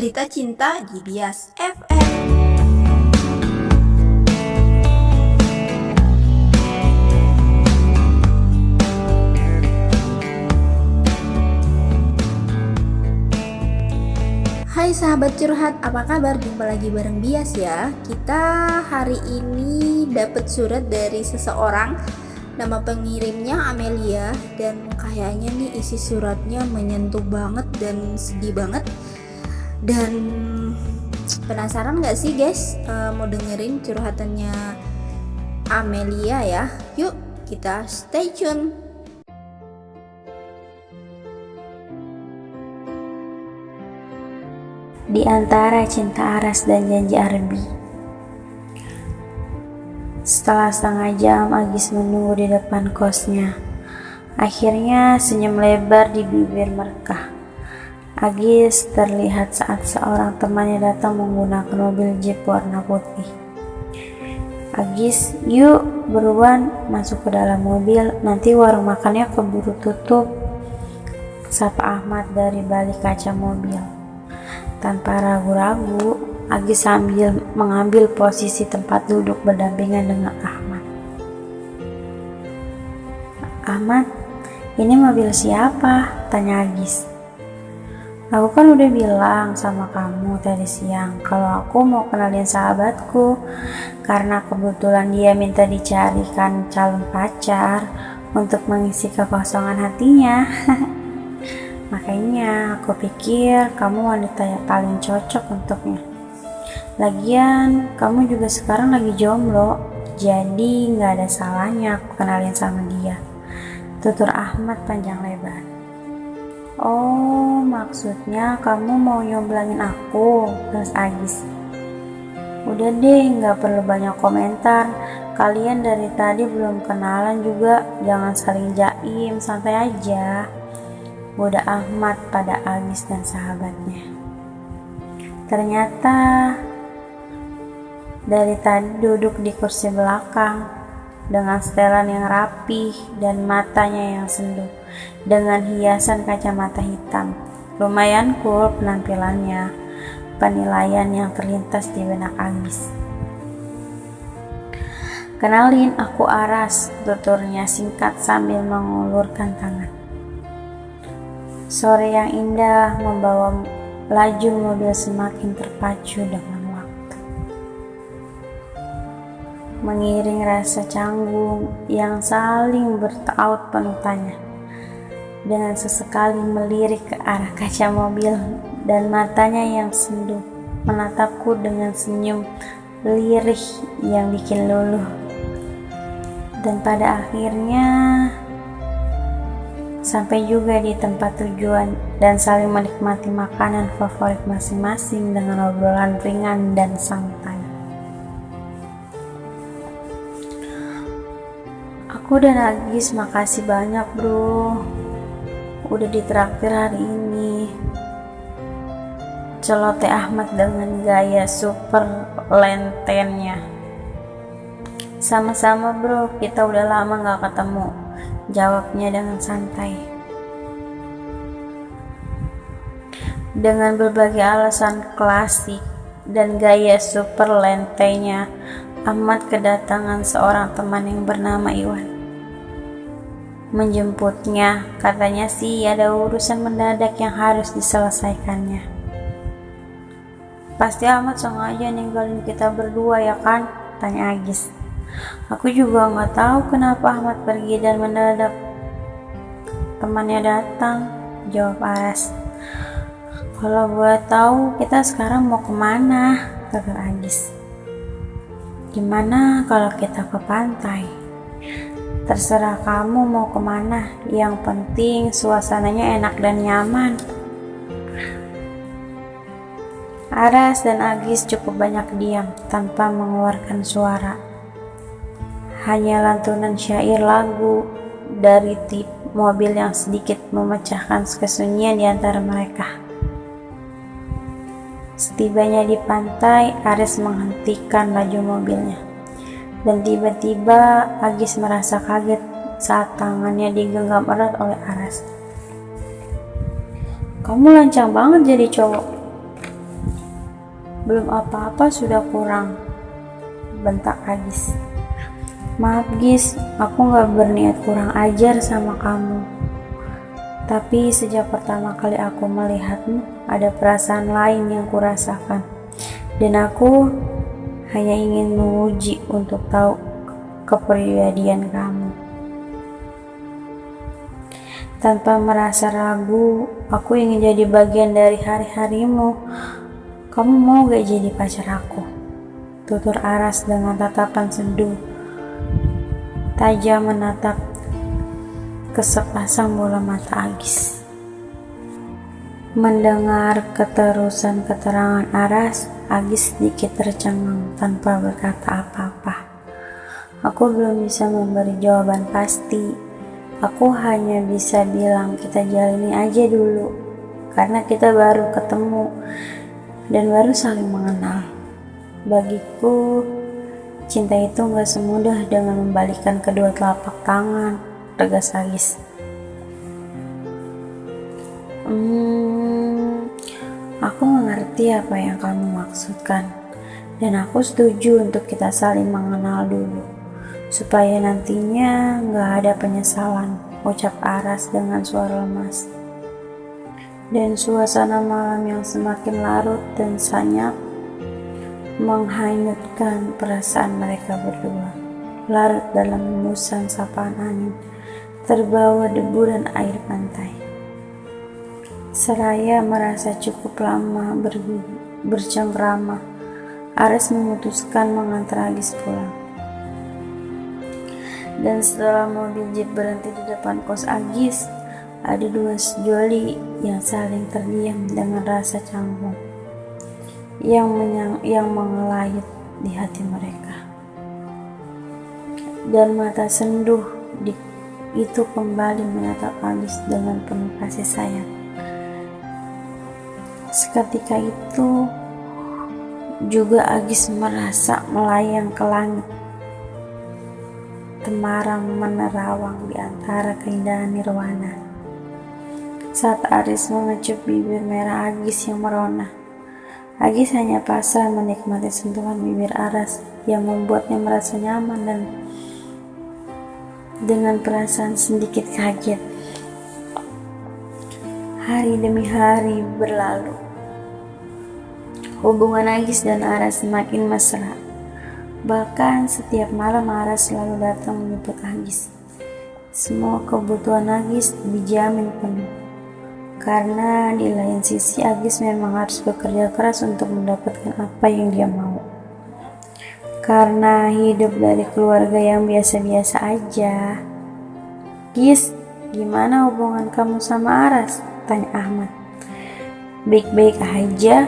Cerita cinta di Bias FM. Hai sahabat curhat, apa kabar? Jumpa lagi bareng Bias ya. Kita hari ini dapat surat dari seseorang. Nama pengirimnya Amelia, dan kayaknya nih isi suratnya menyentuh banget dan sedih banget. Dan penasaran gak sih guys, mau dengerin curhatannya Amelia ya? Yuk kita stay tune. Di antara cinta Aras dan janji Arbi. Setelah setengah jam Agis menunggu di depan kosnya. Akhirnya senyum lebar di bibir mereka. Agis terlihat saat seorang temannya datang menggunakan mobil jeep warna putih. Agis, yuk buruan masuk ke dalam mobil, nanti warung makannya keburu tutup, sapa Ahmad dari balik kaca mobil. Tanpa ragu-ragu, Agis sambil mengambil posisi tempat duduk berdampingan dengan Ahmad. Ahmad, ini mobil siapa? Tanya Agis. Aku kan udah bilang sama kamu tadi siang kalau aku mau kenalin sahabatku, karena kebetulan dia minta dicarikan calon pacar untuk mengisi kekosongan hatinya. Makanya aku pikir kamu wanita yang paling cocok untuknya. Lagian kamu juga sekarang lagi jomblo, jadi gak ada salahnya aku kenalin sama dia, tutur Ahmad panjang lebar. Oh, maksudnya kamu mau nyomblangin aku, terus Agis. Udah deh, gak perlu banyak komentar. Kalian dari tadi belum kenalan juga, jangan saling jaim, santai aja. Udah Ahmad pada Agis dan sahabatnya. Ternyata dari tadi duduk di kursi belakang dengan setelan yang rapih dan matanya yang sendu dengan hiasan kacamata hitam. Lumayan cool penampilannya. Penilaian yang terlintas di benak Agis. Kenalin, aku Aras, tuturnya singkat sambil mengulurkan tangan. Sore yang indah membawa laju mobil semakin terpacu dengan waktu. Mengiring rasa canggung yang saling bertaut penuh tanya. Dengan sesekali melirik ke arah kaca mobil dan matanya yang sendu menatapku dengan senyum lirih yang bikin luluh. Dan pada akhirnya sampai juga di tempat tujuan dan saling menikmati makanan favorit masing-masing dengan obrolan ringan dan santai. Aku dan Agis makasih banyak bro, udah ditraktir hari ini, celoteh Ahmad dengan gaya super lentennya. Sama-sama bro, kita udah lama gak ketemu, jawabnya dengan santai. Dengan berbagai alasan klasik dan gaya super lentenya, Ahmad kedatangan seorang teman yang bernama Iwan. Menjemputnya, katanya sih ada urusan mendadak yang harus diselesaikannya. Pasti Ahmad sengaja ninggalin kita berdua ya kan? Tanya Agis. Aku juga gak tahu kenapa Ahmad pergi dan mendadak temannya datang, jawab Aras. Kalau boleh tahu kita sekarang mau kemana? Kata Agis. Gimana kalau kita ke pantai? Terserah kamu mau kemana, yang penting suasananya enak dan nyaman. Aras dan Agis cukup banyak diam tanpa mengeluarkan suara. Hanya lantunan syair lagu dari tip mobil yang sedikit memecahkan kesunyian di antara mereka. Setibanya di pantai, Aris menghentikan laju mobilnya. Dan tiba-tiba Agis merasa kaget saat tangannya digenggam erat oleh Aras. Kamu lancang banget jadi cowok. Belum apa-apa sudah kurang, bentak Agis. Maaf Gis, aku gak berniat kurang ajar sama kamu. Tapi sejak pertama kali aku melihatmu, ada perasaan lain yang kurasakan. Dan aku hanya ingin menguji untuk tahu kepribadian kamu. Tanpa merasa ragu, aku ingin jadi bagian dari hari-harimu. Kamu mau gak jadi pacar aku? Tutur Aras dengan tatapan seduh tajam menatap ke sepasang bola mata Agis. Mendengar keterusan keterangan Aras, Agis sedikit tercengang tanpa berkata apa-apa. Aku belum bisa memberi jawaban pasti. Aku hanya bisa bilang kita jalani aja dulu, karena kita baru ketemu dan baru saling mengenal. Bagiku, cinta itu gak semudah dengan membalikkan kedua telapak tangan, tegas Agis. Aku mengerti apa yang kamu maksudkan, dan aku setuju untuk kita saling mengenal dulu, supaya nantinya gak ada penyesalan, ucap Aras dengan suara lemas. Dan suasana malam yang semakin larut dan senyap menghanyutkan perasaan mereka berdua, larut dalam hembusan sapaan angin, terbawa debu dan air pantai. Seraya merasa cukup lama bercengkrama, Aras memutuskan mengantar Agis pulang. Dan setelah mobil jeep berhenti di depan kos Agis, ada dua sejoli yang saling terdiam dengan rasa canggung yang mengelayut di hati mereka. Dan mata senduh itu kembali menatap Agis dengan penuh kasih sayang. Seketika itu juga Agis merasa melayang ke langit. Temaram menerawang di antara keindahan nirwana. Saat Aris mengecup bibir merah Agis yang merona, Agis hanya pasrah menikmati sentuhan bibir Aras yang membuatnya merasa nyaman dan dengan perasaan sedikit kaget. Hari demi hari berlalu. Hubungan Agis dan Aras semakin mesra. Bahkan setiap malam Aras selalu datang menjemput Agis. Semua kebutuhan Agis dijamin penuh. Karena di lain sisi Agis memang harus bekerja keras untuk mendapatkan apa yang dia mau. Karena hidup dari keluarga yang biasa-biasa aja. Gis, gimana hubungan kamu sama Aras? Tanya Ahmad. Baik-baik aja,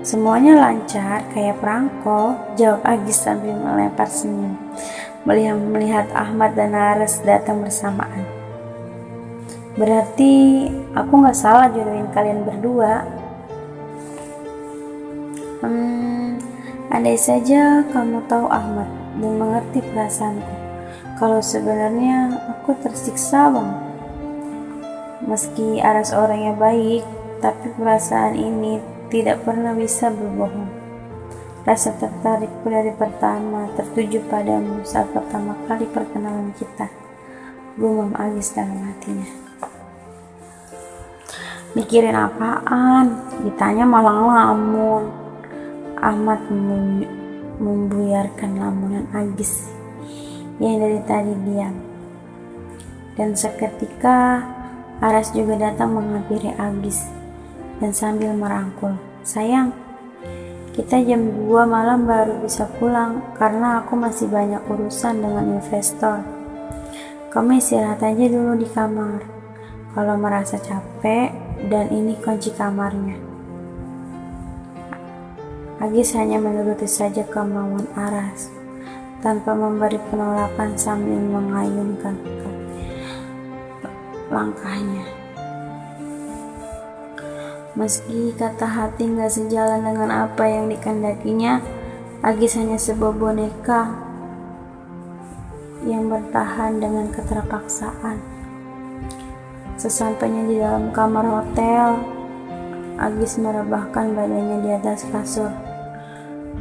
semuanya lancar kayak perangko, jawab Agis sambil melempar senyum. Melihat Ahmad dan Aras datang bersamaan. Berarti aku gak salah jodohin kalian berdua. Andai saja kamu tahu Ahmad dan mengerti perasaanku. Kalau sebenarnya aku tersiksa banget. Meski Aras orangnya baik, tapi perasaan ini tidak pernah bisa berbohong. Rasa tertarikku dari pertama tertuju padamu saat pertama kali perkenalan kita, gumam Agis dalam hatinya. Mikirin apaan? Ditanya malah ngelamun. Ahmad membuyarkan lamunan Agis yang dari tadi diam. Dan seketika Aras juga datang menghampiri Agis dan sambil merangkul. Sayang, kita jam 2 malam baru bisa pulang karena aku masih banyak urusan dengan investor. Kamu istirahat aja dulu di kamar. Kalau merasa capek, dan ini kunci kamarnya. Agis hanya menuruti saja kemauan Aras tanpa memberi penolakan sambil mengayunkan langkahnya. Meski kata hati gak sejalan dengan apa yang dikendakinya, Agis hanya sebuah boneka yang bertahan dengan keterpaksaan. Sesampainya di dalam kamar hotel, Agis merebahkan badannya di atas kasur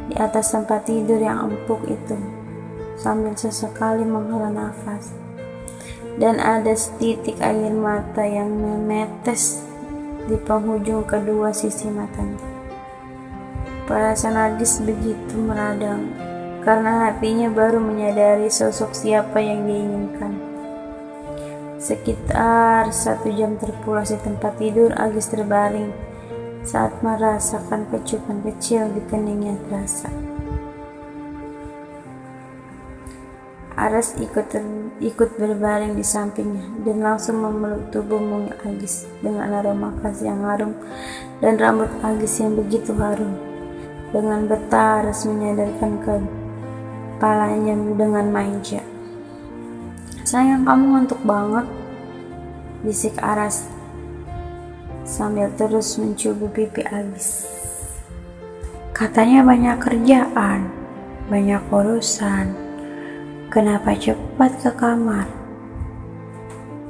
di atas tempat tidur yang empuk itu sambil sesekali menghela nafas. Dan ada setitik air mata yang menetes di penghujung kedua sisi matanya. Perasaan Agis begitu meradang karena hatinya baru menyadari sosok siapa yang diinginkan. Sekitar 1 jam terpulas di tempat tidur, Agis terbaring saat merasakan kecupan kecil di keningnya terasa. Aras ikut berbaring di sampingnya dan langsung memeluk tubuh mungil Agis dengan aroma khas yang harum dan rambut Agis yang begitu harum. Dengan betah Aras menyadarkan kepalanya dengan manja. "Sayang, kamu ngantuk banget," bisik Aras sambil terus mencubit pipi Agis. "Katanya banyak kerjaan, banyak urusan. Kenapa cepat ke kamar?"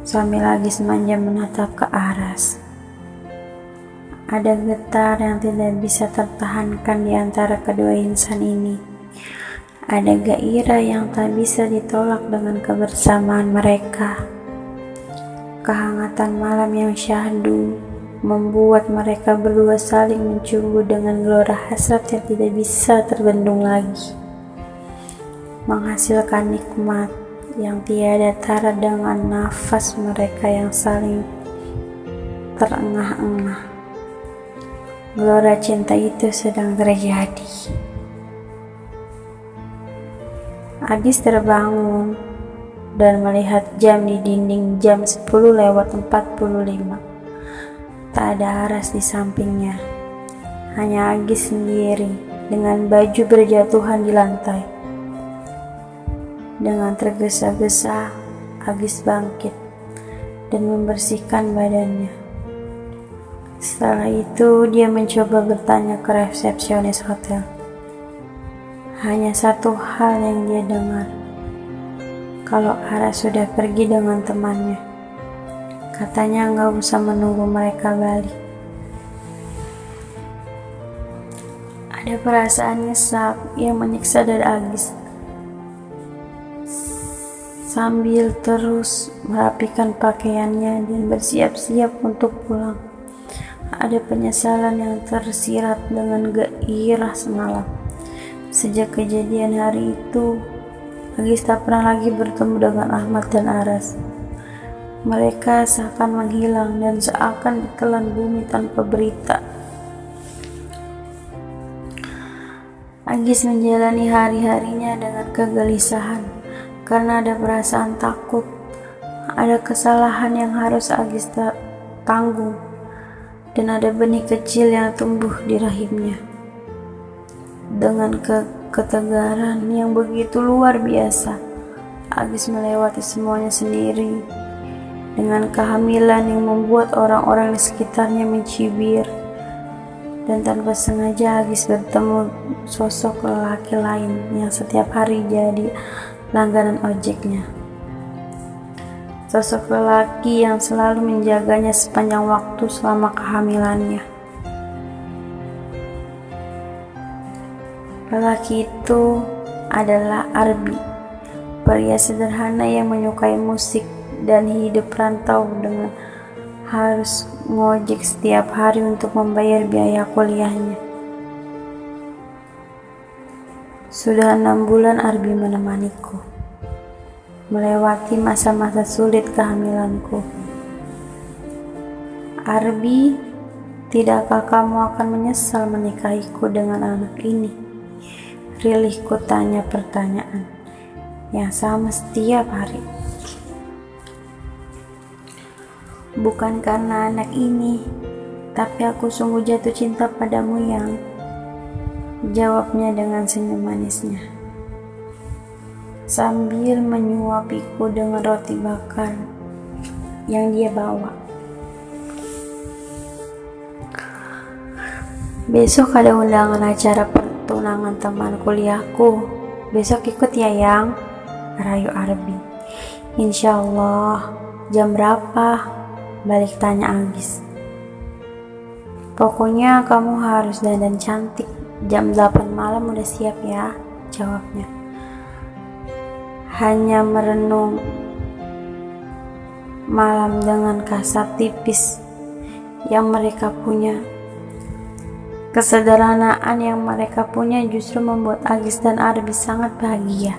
Sambil Agis manja menatap ke Aras. Ada getar yang tidak bisa tertahankan di antara kedua insan ini. Ada gairah yang tak bisa ditolak dengan kebersamaan mereka. Kehangatan malam yang syahdu membuat mereka berdua saling mencumbu dengan gelora hasrat yang tidak bisa terbendung lagi, menghasilkan nikmat yang tiada tara dengan nafas mereka yang saling terengah-engah. Gelora cinta itu sedang terjadi. Agis terbangun dan melihat jam di dinding, jam 10:45. Tak ada Aras di sampingnya, hanya Agis sendiri dengan baju berjatuhan di lantai. Dengan tergesa-gesa, Agis bangkit dan membersihkan badannya. Setelah itu, dia mencoba bertanya ke resepsionis hotel. Hanya satu hal yang dia dengar, kalau Aras sudah pergi dengan temannya. Katanya nggak usah menunggu mereka balik. Ada perasaan nyesal yang menyiksa dari Agis. Sambil terus merapikan pakaiannya dan bersiap-siap untuk pulang, ada penyesalan yang tersirat dengan gairah semalam. Sejak kejadian hari itu, Agis tak pernah lagi bertemu dengan Ahmad dan Aras. Mereka seakan menghilang dan seakan ditelan bumi tanpa berita. Agis menjalani hari-harinya dengan kegelisahan karena ada perasaan takut, ada kesalahan yang harus Agis tanggung, dan ada benih kecil yang tumbuh di rahimnya. Dengan ketegaran yang begitu luar biasa, Agis melewati semuanya sendiri. Dengan kehamilan yang membuat orang-orang di sekitarnya mencibir, dan tanpa sengaja Agis bertemu sosok lelaki lain yang setiap hari jadi langganan ojeknya. Sosok lelaki yang selalu menjaganya sepanjang waktu selama kehamilannya. Lelaki itu adalah Arbi, pria sederhana yang menyukai musik dan hidup rantau dengan harus ngojek setiap hari untuk membayar biaya kuliahnya. Sudah 6 bulan Arbi menemaniku, melewati masa-masa sulit kehamilanku. Arbi, tidakkah kamu akan menyesal menikahiku dengan anak ini? Rilihku tanya pertanyaan yang sama setiap hari. Bukan karena anak ini, tapi aku sungguh jatuh cinta padamu, Yang, jawabnya dengan senyum manisnya, sambil menyuapiku dengan roti bakar yang dia bawa. Besok ada undangan acara pertunangan teman kuliahku. Besok ikut ya, Yang, rayu Arbi. Insyaallah. Jam berapa? Balik tanya Agis. Pokoknya kamu harus dandan cantik Jam 8 malam udah siap ya, jawabnya. Hanya merenung malam dengan kasar tipis yang mereka punya. Kesederhanaan yang mereka punya justru membuat Agis dan Arbi sangat bahagia.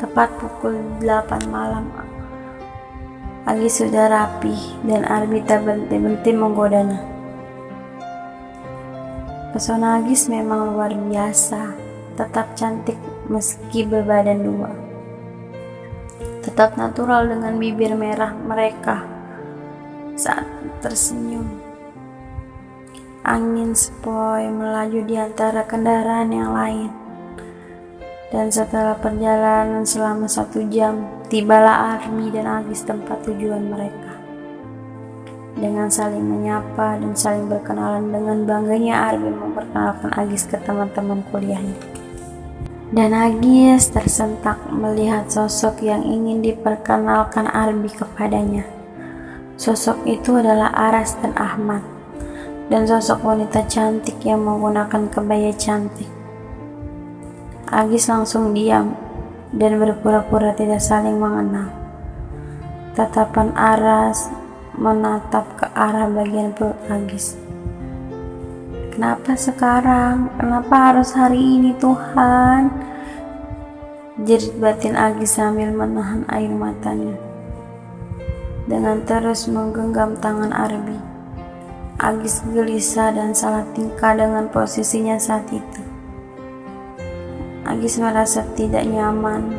Tepat pukul 8 malam, Agis sudah rapi dan Arbi tak berhenti-henti menggodanya. Pesona Agis memang luar biasa, tetap cantik meski berbadan dua. Tetap natural dengan bibir merah mereka saat tersenyum. Angin sepoi melaju di antara kendaraan yang lain. Dan setelah perjalanan selama 1 jam, tibalah Arbi dan Agis tempat tujuan mereka. Dengan saling menyapa dan saling berkenalan, dengan bangganya Arbi memperkenalkan Agis ke teman-teman kuliahnya. Dan Agis tersentak melihat sosok yang ingin diperkenalkan Arbi kepadanya. Sosok itu adalah Aras dan Ahmad, dan sosok wanita cantik yang menggunakan kebaya cantik. Agis langsung diam dan berpura-pura tidak saling mengenal. Tatapan Aras menatap ke arah bagian perut Agis. "Kenapa sekarang? Kenapa harus hari ini, Tuhan?" jerit batin Agis sambil menahan air matanya. Dengan terus menggenggam tangan Arbi, Agis gelisah dan salah tingkah dengan posisinya saat itu. Agis merasa tidak nyaman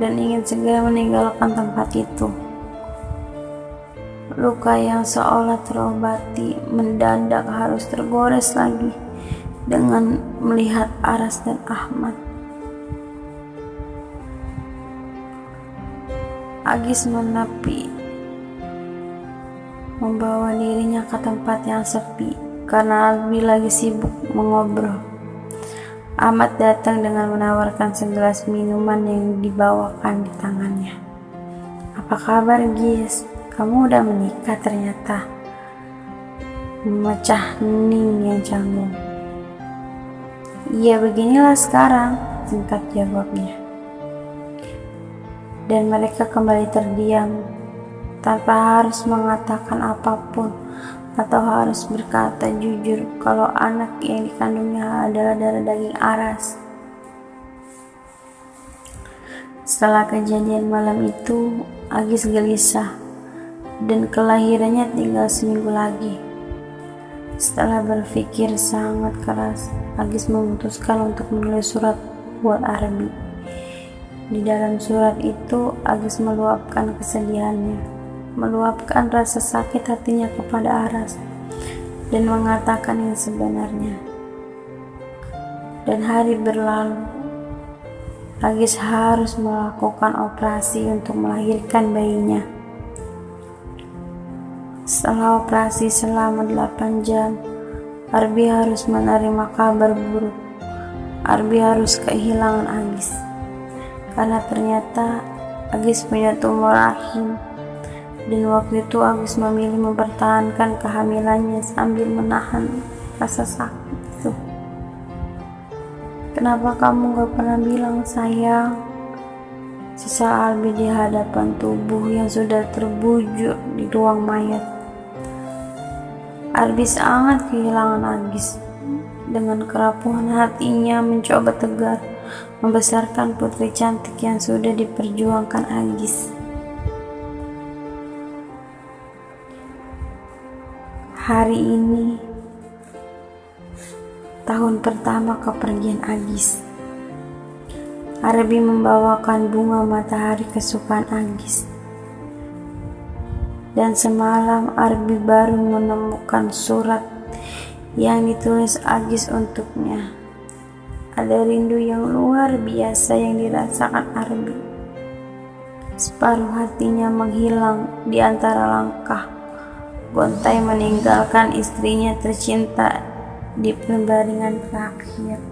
dan ingin segera meninggalkan tempat itu. Luka yang seolah terobati mendadak harus tergores lagi dengan melihat Aras dan Ahmad. Agis menepi, membawa dirinya ke tempat yang sepi karena Arbi lagi sibuk mengobrol. Ahmad datang dengan menawarkan segelas minuman yang dibawakan di tangannya. "Apa kabar, Gis? Kamu udah menikah ternyata," memecah hening yang canggung. "Iya, beginilah sekarang," singkat jawabnya. Dan mereka kembali terdiam tanpa harus mengatakan apapun atau harus berkata jujur kalau anak yang dikandungnya adalah darah daging Aras. Setelah kejadian malam itu, Agis gelisah dan kelahirannya tinggal seminggu lagi. Setelah berpikir sangat keras, Agis memutuskan untuk menulis surat buat Arbi. Di dalam surat itu, Agis meluapkan kesedihannya, meluapkan rasa sakit hatinya kepada Aras, dan mengatakan yang sebenarnya. Dan hari berlalu, Agis harus melakukan operasi untuk melahirkan bayinya. Setelah operasi selama 8 jam, Arbi harus menerima kabar buruk. Arbi harus kehilangan Agis, karena ternyata Agis punya tumor rahim. Dan waktu itu Agis memilih mempertahankan kehamilannya sambil menahan rasa sakit itu. "Kenapa kamu gak pernah bilang, sayang?" sesal Arbi di hadapan tubuh yang sudah terbujur di ruang mayat. Arbi sangat kehilangan Agis. Dengan kerapuhan hatinya mencoba tegar membesarkan putri cantik yang sudah diperjuangkan Agis. Hari ini, tahun pertama kepergian Agis. Arbi membawakan bunga matahari kesukaan Agis. Dan semalam Arbi baru menemukan surat yang ditulis Agis untuknya. Ada rindu yang luar biasa yang dirasakan Arbi. Separuh hatinya menghilang di antara langkah gontai meninggalkan istrinya tercinta di pembaringan terakhir.